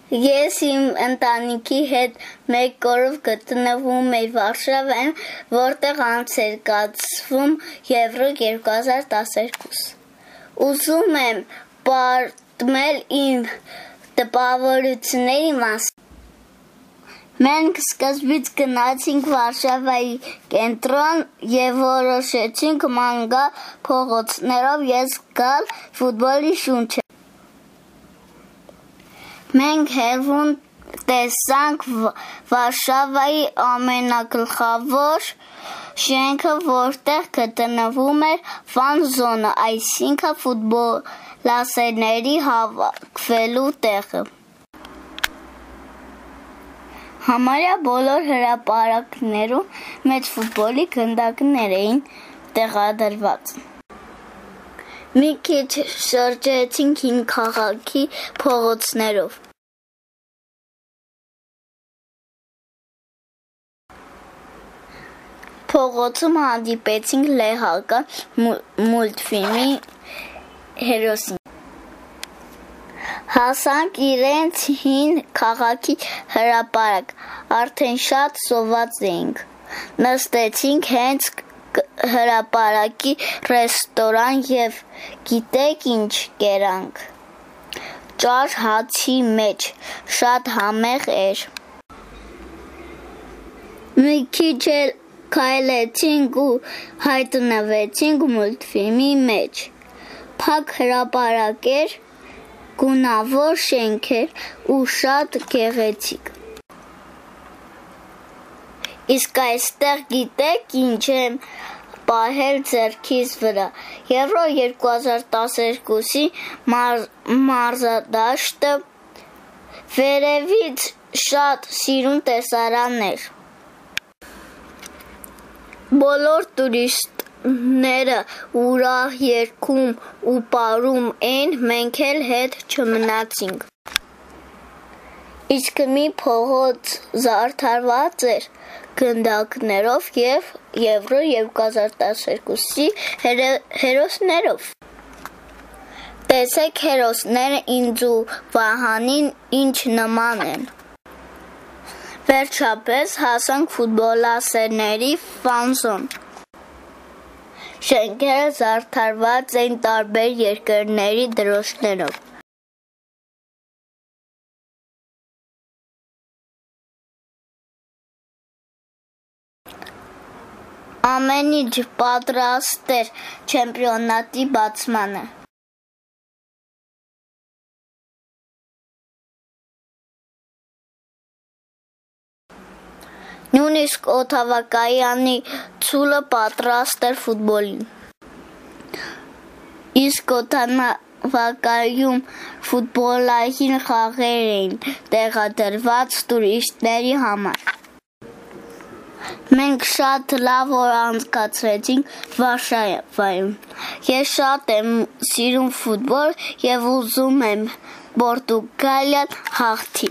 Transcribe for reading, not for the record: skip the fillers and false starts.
Ես իմ ընտանիքի հետ մեկ օրով գտնվում էի Վարշավայում, որտեղ անց էր կացվում Եվրո 2012։ Ուզում եմ պատմել իմ տպավորությունների մասին։ Մենք սկզբից գնացինք Վարշավայի կենտրոն և որոշեցինք ման գալ փողոցներով ես գալ ֆուտբոլի շունչը։ Մենք հեռվում տեսանք Վարշավայի ամենագլխավոր շենքը, որտեղ գտնվում էր ֆան զոնը, այսինքն ֆուտբոլասերների հավաքվելու տեղը։ Համարյա բոլոր հրապարակներում մեծ ֆուտբոլի գնդակներ էին տեղադրված։ Մի քիչ շրջեցինք հին քաղաքի փողոցներով։ Փողոցում հանդիպեցինք լեհական մուլտֆիլմի հերոսին։ Հասանք իրենց հին քաղաքի հրապարակ, արդեն շատ սոված էինք։ Նստեցինք հենց հրապարակի ռեստորան և գիտեք ինչ կերանք։ Ճար հացի մեջ, շատ համեղ էր։ Մի քիչ էլ քայլեցինք ու հայտնվեցինք մուլտֆիլմի մեջ։ Փակ հրապարակ էր, գունավոր շենքեր ու շատ գեղեցիկ։ Իսկ այստեղ գիտեք ինչ եմ պահել ձեռքիս վրա։ Եվրո 2012-ի մարզադաշտը վերևից շատ սիրուն տեսարան էր։ Բոլոր տուրիստները ուրախ երգում ու պարում էին, մենք էլ հետ չմնացինք։ Իսկ մի փողոց զարդարված էր գնդակներով և Եվրո 2012-ի հերոսներով։ Տեսեք հերոսները ինձ ու Վահանին ինչ նման են։ Վերջապես հասանք ֆուտբոլասերների ֆան զոն։ Շենքերը զարդարված էին տարբեր երկրների դրոշներով։ Ամեն ինչ պատրաստ էր չեմպիոնատի բացմանը։ Նույնիսկ օդանավակայանի ցուլը պատրաստ էր ֆուտբոլին։ Իսկ օդանավակայանում ֆուտբոլային խաղեր էին տեղադրված տուրիստների համար։ Մենք շատ լավ օր անցկացրեցինք Վարշավայում։ Ես շատ եմ սիրում ֆուտբոլ և ուզում եմ Պորտուգալիան հաղթի։